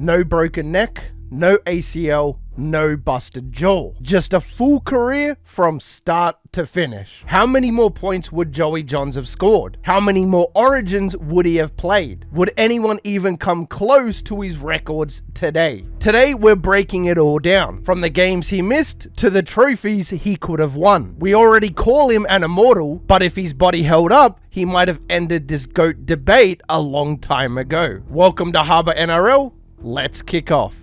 No broken neck, no ACL, no busted jaw. Just a full career from start to finish. How many more points would Joey Johns have scored? How many more Origins would he have played? Would anyone even come close to his records today? Today, we're breaking it all down. From the games he missed to the trophies he could have won. We already call him an immortal, but if his body held up, he might have ended this GOAT debate a long time ago. Welcome to Harbour NRL. Let's kick off.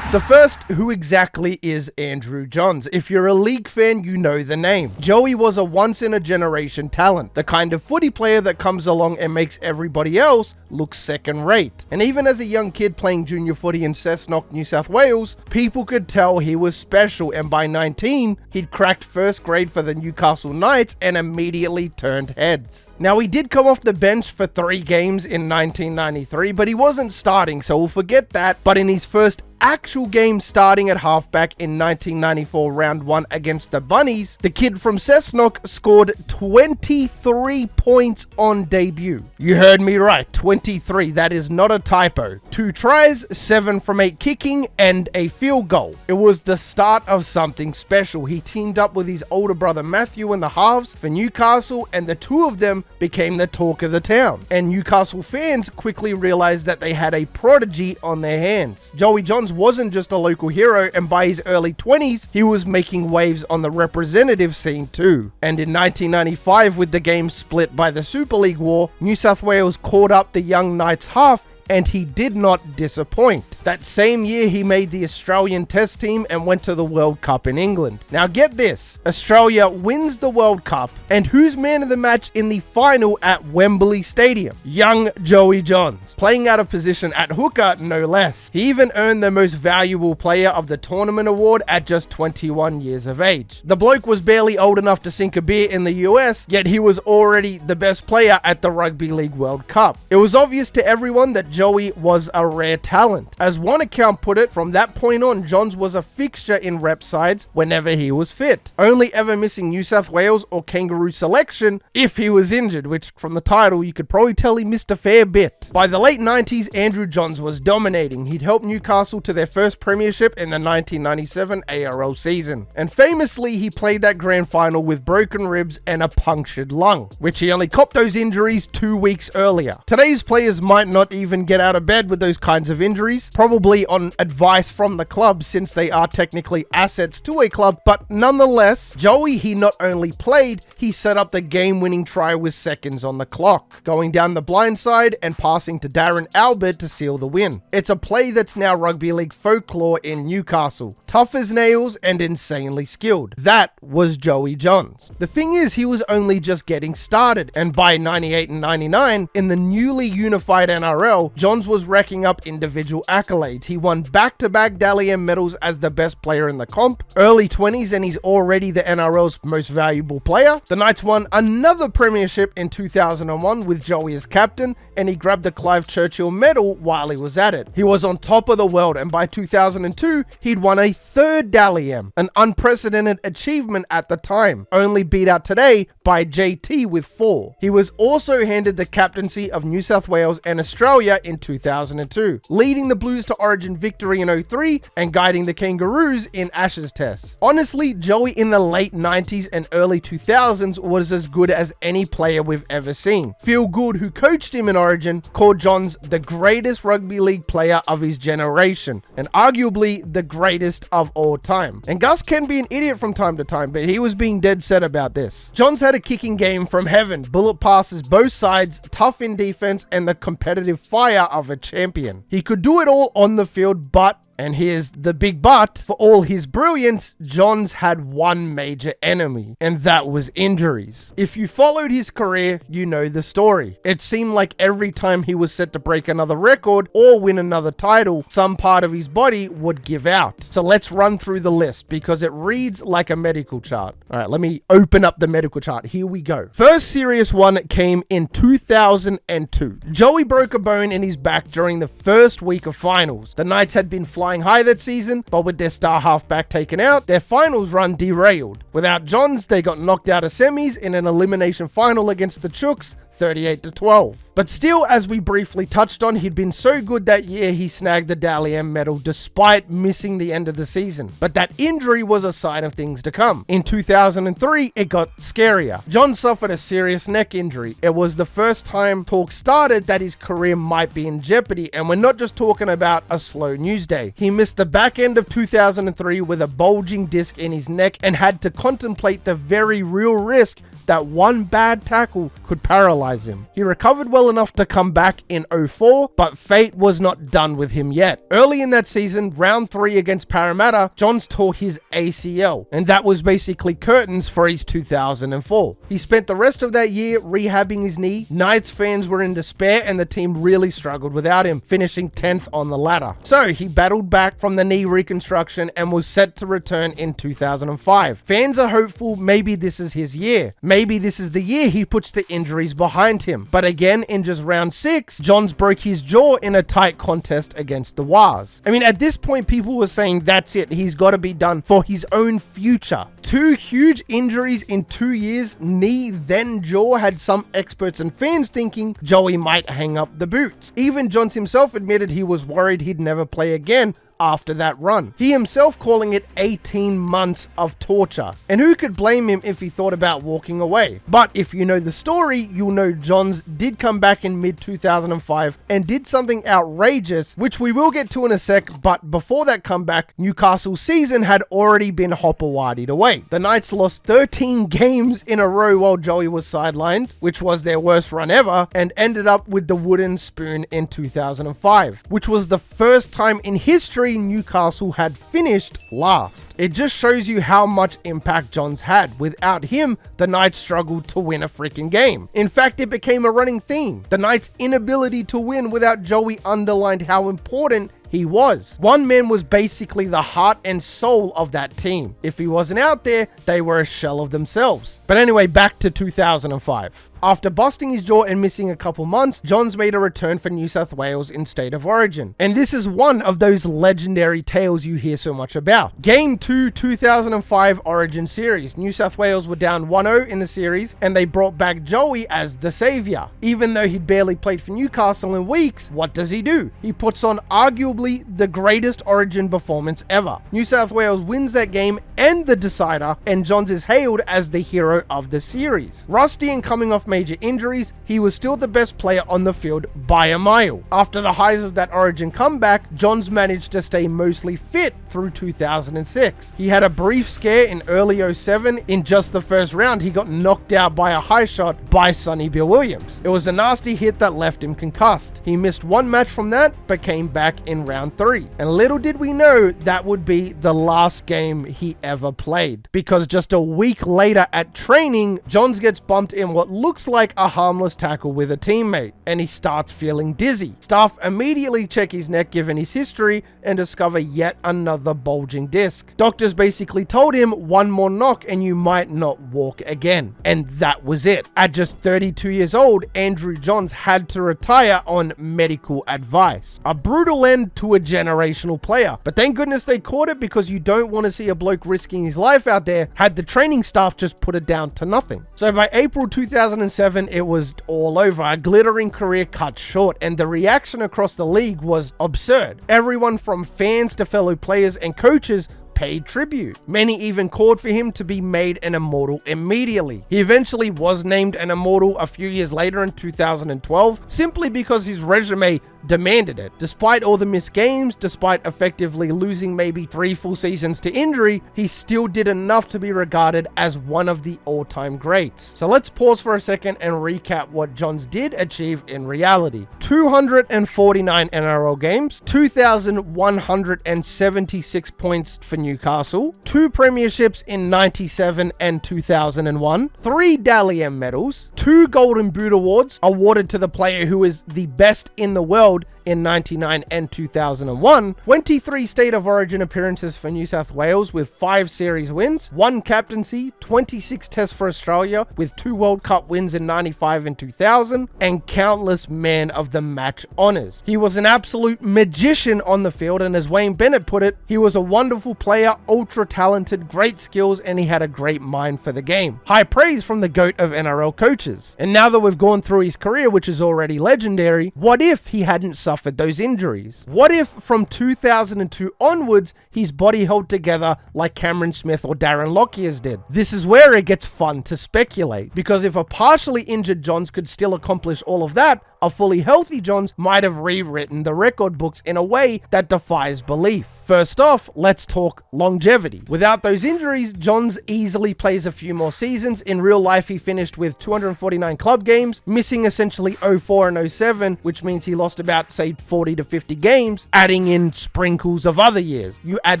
So first, who exactly is Andrew Johns? If you're a league fan, you know the name. Joey was a once-in-a-generation talent, the kind of footy player that comes along and makes everybody else look second-rate. And even as a young kid playing junior footy in Cessnock, New South Wales, people could tell he was special, and by 19, he'd cracked first grade for the Newcastle Knights and immediately turned heads. Now, he did come off the bench for 3 games in 1993, but he wasn't starting, so we'll forget that. But in his first actual game starting at halfback in 1994 round 1 against the Bunnies, the kid from Cessnock scored 23 points on debut. You heard me right, 23. That is not a typo. 2 tries, 7 from 8 kicking, and a field goal. It was the start of something special. He teamed up with his older brother Matthew in the halves for Newcastle, and the two of them became the talk of the town. And Newcastle fans quickly realized that they had a prodigy on their hands. Joey Johns wasn't just a local hero, and by his early 20s, he was making waves on the representative scene too. And in 1995, with the game split by the Super League war, New South Wales caught up the young Knights half, and he did not disappoint. That same year, he made the Australian Test team and went to the World Cup in England. Now get this, Australia wins the World Cup, and who's man of the match in the final at Wembley Stadium? Young Joey Johns, playing out of position at hooker, no less. He even earned the most valuable player of the tournament award at just 21 years of age. The bloke was barely old enough to sink a beer in the US, yet he was already the best player at the Rugby League World Cup. It was obvious to everyone that Joey was a rare talent. As one account put it, from that point on, Johns was a fixture in rep sides whenever he was fit, only ever missing New South Wales or Kangaroo selection if he was injured, which from the title you could probably tell he missed a fair bit. By the late 90s, Andrew Johns was dominating. He'd helped Newcastle to their first premiership in the 1997 ARL season, and famously he played that grand final with broken ribs and a punctured lung, which he only copped those injuries 2 weeks earlier. Today's players might not even get out of bed with those kinds of injuries, probably on advice from the club since they are technically assets to a club, but nonetheless, Joey, he not only played, he set up the game-winning try with seconds on the clock, going down the blind side and passing to Darren Albert to seal the win. It's a play that's now rugby league folklore in Newcastle. Tough as nails and insanely skilled. That was Joey Johns. The thing is, he was only just getting started, and by 98 and 99, in the newly unified NRL, Johns was racking up individual accolades. He won back-to-back Dally M medals as the best player in the comp, early 20s, and he's already the NRL's most valuable player. The Knights won another premiership in 2001 with Joey as captain, and he grabbed the Clive Churchill medal while he was at it. He was on top of the world, and by 2002, he'd won a 3rd Dally M, an unprecedented achievement at the time, only beat out today by JT with 4. He was also handed the captaincy of New South Wales and Australia in 2002, leading the Blues to Origin victory in 03 and guiding the Kangaroos in Ashes tests. Honestly, Joey in the late 90s and early 2000s was as good as any player we've ever seen. Phil Gould, who coached him in Origin, called Johns the greatest rugby league player of his generation, and arguably the greatest of all time. And Gus can be an idiot from time to time, but he was being dead set about this. Johns had a kicking game from heaven, bullet passes both sides, tough in defense, and the competitive fire of a champion. He could do it all on the field, but, and here's the big but, for all his brilliance, Johns had one major enemy, and that was injuries. If you followed his career, you know the story. It seemed like every time he was set to break another record or win another title, some part of his body would give out. So let's run through the list because it reads like a medical chart. All right, let me open up the medical chart. Here we go. First serious one came in 2002. Joey broke a bone in his back during the first week of finals. The Knights had been flying high that season, but with their star halfback taken out, their finals run derailed. Without Johns, they got knocked out of semis in an elimination final against the Chooks, 38-12. But still, as we briefly touched on, he'd been so good that year he snagged the Dally M medal despite missing the end of the season. But that injury was a sign of things to come. In 2003, it got scarier. John suffered a serious neck injury. It was the first time talk started that his career might be in jeopardy, and we're not just talking about a slow news day. He missed the back end of 2003 with a bulging disc in his neck and had to contemplate the very real risk that one bad tackle could paralyze him. He recovered well enough to come back in 04, but fate was not done with him yet. Early in that season, round 3 against Parramatta, Johns tore his ACL, and that was basically curtains for his 2004. He spent the rest of that year rehabbing his knee. Knights fans were in despair, and the team really struggled without him, finishing 10th on the ladder. So he battled back from the knee reconstruction and was set to return in 2005. Fans are hopeful maybe this is his year. Maybe this is the year he puts the injuries behind him. But again, in just round 6, Johns broke his jaw in a tight contest against the Wars. I mean, at this point, people were saying that's it. He's got to be done for his own future. 2 huge injuries in 2 years, knee then jaw, had some experts and fans thinking Joey might hang up the boots. Even Johns himself admitted he was worried he'd never play again after that run. He himself calling it 18 months of torture. And who could blame him if he thought about walking away? But if you know the story, you'll know Johns did come back in mid-2005 and did something outrageous, which we will get to in a sec, but before that comeback, Newcastle's season had already been hopper-wadied away. The Knights lost 13 games in a row while Joey was sidelined, which was their worst run ever, and ended up with the wooden spoon in 2005, which was the first time in history Newcastle had finished last. It just shows you how much impact Johns had. Without him, the Knights struggled to win a freaking game. In fact, it became a running theme. The Knights' inability to win without Joey underlined how important he was. One man was basically the heart and soul of that team. If he wasn't out there, they were a shell of themselves. But anyway, back to 2005. After busting his jaw and missing a couple months, Johns made a return for New South Wales in State of Origin. And this is one of those legendary tales you hear so much about. Game 2, 2005 Origin Series. New South Wales were down 1-0 in the series, and they brought back Joey as the savior. Even though he'd barely played for Newcastle in weeks, what does he do? He puts on arguably the greatest Origin performance ever. New South Wales wins that game and the decider, and Johns is hailed as the hero of the series. Rusty and coming off major injuries, he was still the best player on the field by a mile. After the highs of that Origin comeback, Johns managed to stay mostly fit through 2006. He had a brief scare in early 07. In just the first round, he got knocked out by a high shot by Sonny Bill Williams. It was a nasty hit that left him concussed. He missed one match from that, but came back in round 3. And little did we know that would be the last game he ever played, because just a week later at training, Johns gets bumped in what looks like a harmless tackle with a teammate, and he starts feeling dizzy. Staff immediately check his neck given his history and discover yet another bulging disc. Doctors basically told him one more knock and you might not walk again. And that was it. At just 32 years old, Andrew Johns had to retire on medical advice. A brutal end to a generational player. But thank goodness they caught it, because you don't want to see a bloke risking his life out there had the training staff just put it down to nothing. So by April 2007, it was all over. A glittering career cut short, and the reaction across the league was absurd. Everyone from fans to fellow players and coaches paid tribute. Many even called for him to be made an immortal immediately. He eventually was named an immortal a few years later in 2012, simply because his resume demanded it. Despite all the missed games, despite effectively losing maybe 3 full seasons to injury, he still did enough to be regarded as one of the all-time greats. So let's pause for a second and recap what Johns did achieve in reality. 249 NRL games, 2,176 points for Newcastle, 2 premierships in 97 and 2001, 3 Dally M medals, 2 Golden Boot awards awarded to the player who is the best in the world in 99 and 2001, 23 State of Origin appearances for New South Wales with 5 series wins, 1 captaincy, 26 tests for Australia with 2 World Cup wins in 95 and 2000, and countless man of the match honours. He was an absolute magician on the field, and as Wayne Bennett put it, he was a wonderful player player, ultra talented, great skills, and he had a great mind for the game. High praise from the GOAT of NRL coaches. And now that we've gone through his career, which is already legendary, what if he hadn't suffered those injuries? What if from 2002 onwards, his body held together like Cameron Smith or Darren Lockyer's did? This is where it gets fun to speculate, because if a partially injured Johns could still accomplish all of that, a fully healthy Johns might have rewritten the record books in a way that defies belief. First off, let's talk longevity. Without those injuries, Johns easily plays a few more seasons. In real life, he finished with 249 club games, missing essentially 04 and 07, which means he lost about, say, 40 to 50 games, adding in sprinkles of other years. You add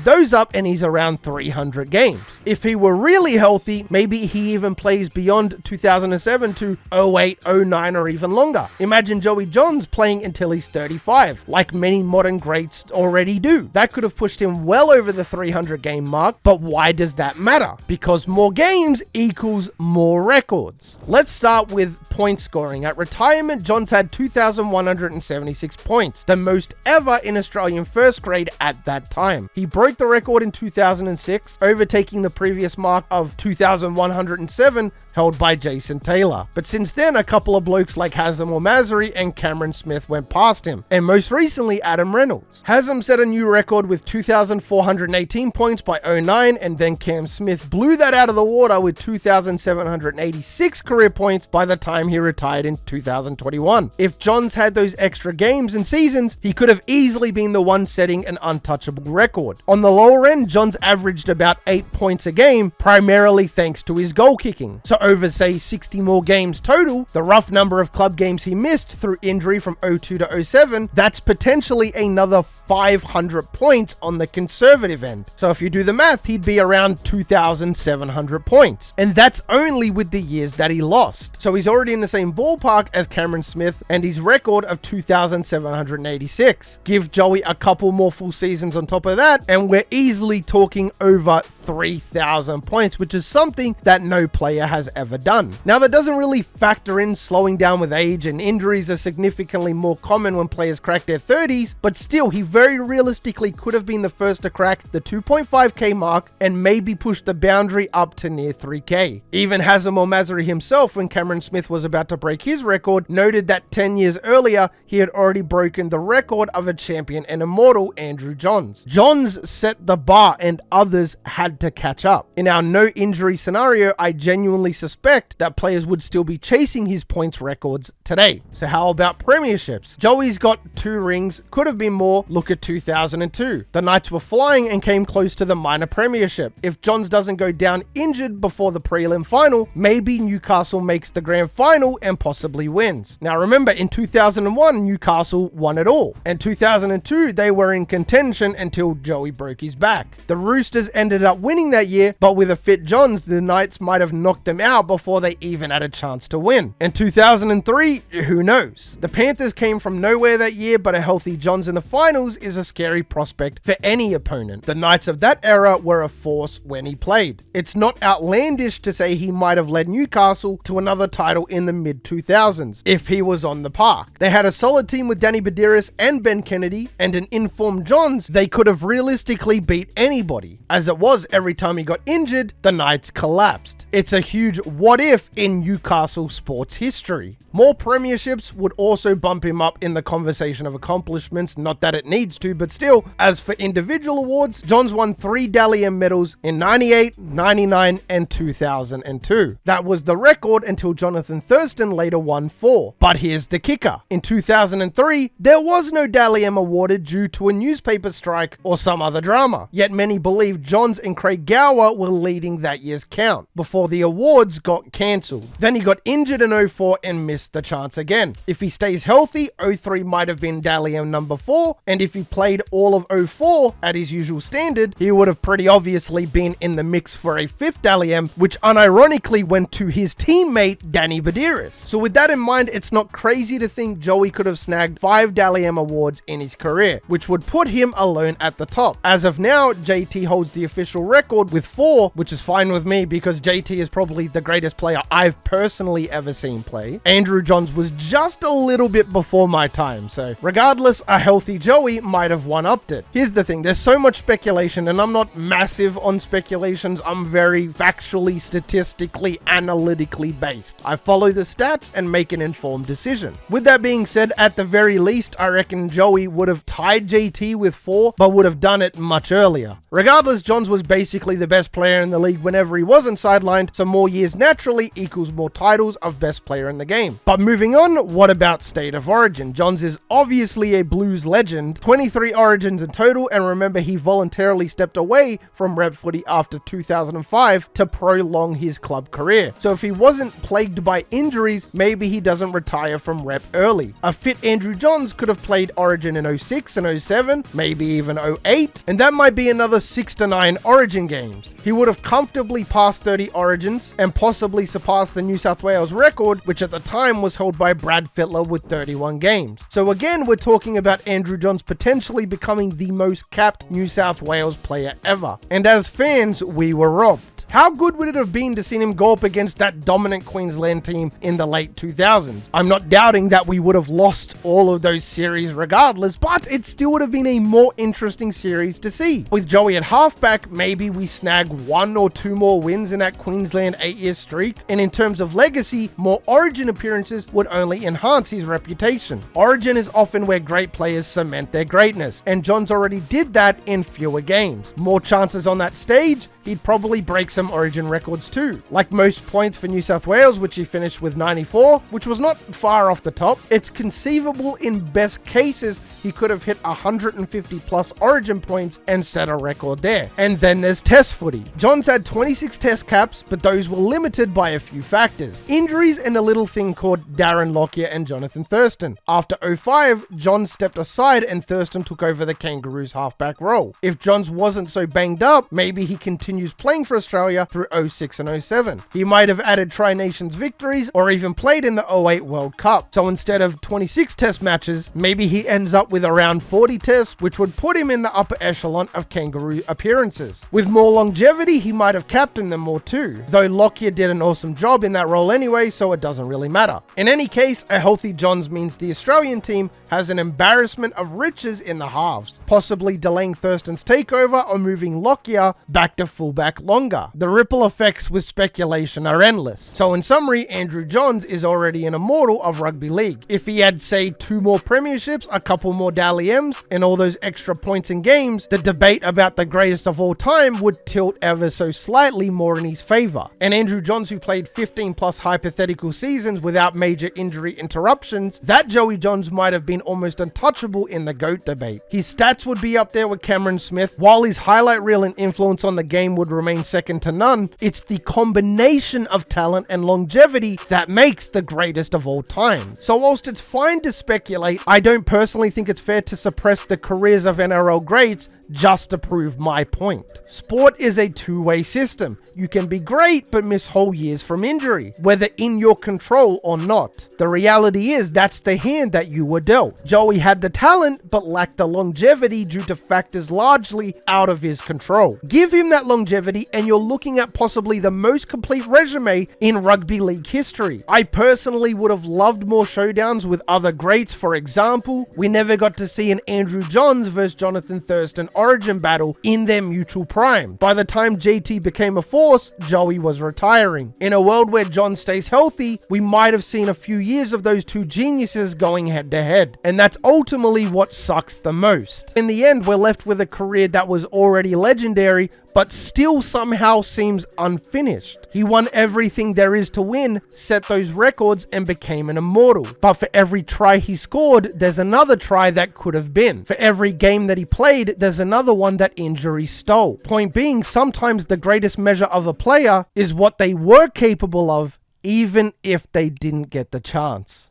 those up and he's around 300 games. If he were really healthy, maybe he even plays beyond 2007 to 08, 09, or even longer. Imagine Joey Johns playing until he's 35, like many modern greats already do. That could have pushed him well over the 300 game mark, but why does that matter? Because more games equals more records. Let's start with point scoring. At retirement, Johns had 2,176 points, the most ever in Australian first grade at that time. He broke the record in 2006, overtaking the previous mark of 2,107 held by Jason Taylor. But since then, a couple of blokes like Hasem or Masri and Cameron Smith went past him, and most recently Adam Reynolds. Hasem set a new record with 2,418 points by 09, and then Cam Smith blew that out of the water with 2,786 career points by the time he retired in 2021. If Johns had those extra games and seasons, he could have easily been the one setting an untouchable record. On the lower end, Johns averaged about 8 points a game, primarily thanks to his goal kicking. So over, say, 60 more games total, the rough number of club games he missed through injury from 02 to 07, that's potentially another 500 points on the conservative end. So if you do the math, he'd be around 2,700 points. And that's only with the years that he lost. So he's already in the same ballpark as Cameron Smith and his record of 2,786. Give Joey a couple more full seasons on top of that, and we're easily talking over 3,000 points, which is something that no player has ever done. Now, that doesn't really factor in slowing down with age, and injuries are significantly more common when players crack their 30s, but still, he very realistically could have been the first to crack the 2.5k mark and maybe push the boundary up to near 3k. Even Hasem or Masri himself, when Cameron Smith was about to break his record, noted that 10 years earlier, he had already broken the record of a champion and immortal, Andrew Johns. Johns set the bar and others had to catch up. In our no injury scenario, I genuinely suspect that players would still be chasing his points records today. So how about premierships? Joey's got 2 rings, could have been more. Look at 2002. The Knights were flying and came close to the minor premiership. If Johns doesn't go down injured before the prelim final, maybe Newcastle makes the grand final and possibly wins. Now remember, in 2001, Newcastle won it all. And 2002, they were in contention until Joey broke his back. The Roosters ended up winning that year, but with a fit Johns, the Knights might have knocked them out before they even had a chance to win. In 2003, who knows? The Panthers came from nowhere that year, but a healthy Johns in the finals is a scary prospect for any opponent. The Knights of that era were a force when he played. It's not outlandish to say he might have led Newcastle to another title in the mid-2000s if he was on the park. They had a solid team with Danny Badiris and Ben Kennedy, and an informed Johns. They could have realistically beat anybody. As it was, every time he got injured, the Knights collapsed. It's a huge what if in Newcastle sports history. More premierships would also bump him up in the conversation of accomplishments, not that it needs to, but still. As for individual awards, Johns won 3 Dally M medals in 98, 99, and 2002. That was the record until Jonathan Thurston later won 4. But here's the kicker. In 2003, there was no Dally M awarded due to a newspaper strike or some other drama. Yet many believe Johns and Craig Gower were leading that year's count before the awards got cancelled. Then he got injured in 04 and missed the chance again. If he stays healthy, 03 might have been Dally M number 4, and if he played all of 04 at his usual standard, he would have pretty obviously been in the mix for a 5th Dally M, which unironically went to his teammate Danny Badiris. So with that in mind, it's not crazy to think Joey could have snagged 5 Dally M awards in his career, which would put him alone at the top. As of now, JT holds the official record with 4, which is fine with me because JT is probably the greatest player I've personally ever seen play. Andrew Johns was just a little bit before my time, so regardless, a healthy Joey might have one-upped it. Here's the thing, there's so much speculation, and I'm not massive on speculations. I'm very factually, statistically, analytically based. I follow the stats and make an informed decision. With that being said, at the very least, I reckon Joey would have tied JT with 4, but would have done it much earlier. Regardless, Johns was basically the best player in the league whenever he wasn't sidelined, so more years naturally equals more titles of best player in the game. But moving on, what about State of Origin? Johns is obviously a Blues legend, 23 Origins in total, and remember he voluntarily stepped away from rep footy after 2005 to prolong his club career. So if he wasn't plagued by injuries, maybe he doesn't retire from rep early. A fit Andrew Johns could have played Origin in 06 and 07, maybe even 08, and that might be another 6 to 9 Origin games. He would have comfortably passed 30 Origins and possibly surpassed the New South Wales record, which at the time was held by Brad Fittler with 31 games. So again, we're talking about Andrew Johns potentially becoming the most capped New South Wales player ever. And as fans, we were robbed. How good would it have been to see him go up against that dominant Queensland team in the late 2000s? I'm not doubting that we would have lost all of those series regardless, but it still would have been a more interesting series to see. With Joey at halfback, maybe we snag 1 or 2 more wins in that Queensland 8-year streak, and in terms of legacy, more Origin appearances would only enhance his reputation. Origin is often where great players cement their greatness, and Johns already did that in fewer games. More chances on that stage, he'd probably break some Origin records too. Like most points for New South Wales, which he finished with 94, which was not far off the top, it's conceivable in best cases he could have hit 150 plus Origin points and set a record there. And then there's test footy. Johns had 26 test caps, but those were limited by a few factors. Injuries and a little thing called Darren Lockyer and Jonathan Thurston. After 05, Johns stepped aside and Thurston took over the Kangaroos halfback role. If Johns wasn't so banged up, maybe he continues playing for Australia through 06 and 07. He might have added Tri-Nations victories or even played in the 08 World Cup. So instead of 26 test matches, maybe he ends up with around 40 tests, which would put him in the upper echelon of Kangaroo appearances. With more longevity, he might have captained them more too, though Lockyer did an awesome job in that role anyway, so it doesn't really matter. In any case, a healthy Johns means the Australian team has an embarrassment of riches in the halves, possibly delaying Thurston's takeover or moving Lockyer back to fullback longer. The ripple effects with speculation are endless. So in summary, Andrew Johns is already an immortal of rugby league. If he had, say, 2 more premierships, a couple more Dally M's, and all those extra points in games, the debate about the greatest of all time would tilt ever so slightly more in his favour. And Andrew Johns, who played 15 plus hypothetical seasons without major injury interruptions, that Joey Johns might have been almost untouchable in the GOAT debate. His stats would be up there with Cameron Smith, while his highlight reel and influence on the game would remain second to none. It's the combination of talent and longevity that makes the greatest of all time. So whilst it's fine to speculate, I don't personally think it's fair to suppress the careers of NRL greats just to prove my point. Sport is a two-way system. You can be great but miss whole years from injury, whether in your control or not. The reality is that's the hand that you were dealt. Joey had the talent but lacked the longevity due to factors largely out of his control. Give him that longevity and you're looking at possibly the most complete resume in rugby league history. I personally would have loved more showdowns with other greats. For example, we never got to see an Andrew Johns versus Jonathan Thurston Origin battle in their mutual prime. By the time JT became a force, Joey was retiring. In a world where John stays healthy, we might have seen a few years of those two geniuses going head to head. And that's ultimately what sucks the most. In the end, we're left with a career that was already legendary, but still somehow seems unfinished. He won everything there is to win, set those records, and became an immortal. But for every try he scored, there's another try that could have been. For every game that he played, there's another one that injury stole. Point being, sometimes the greatest measure of a player is what they were capable of, even if they didn't get the chance.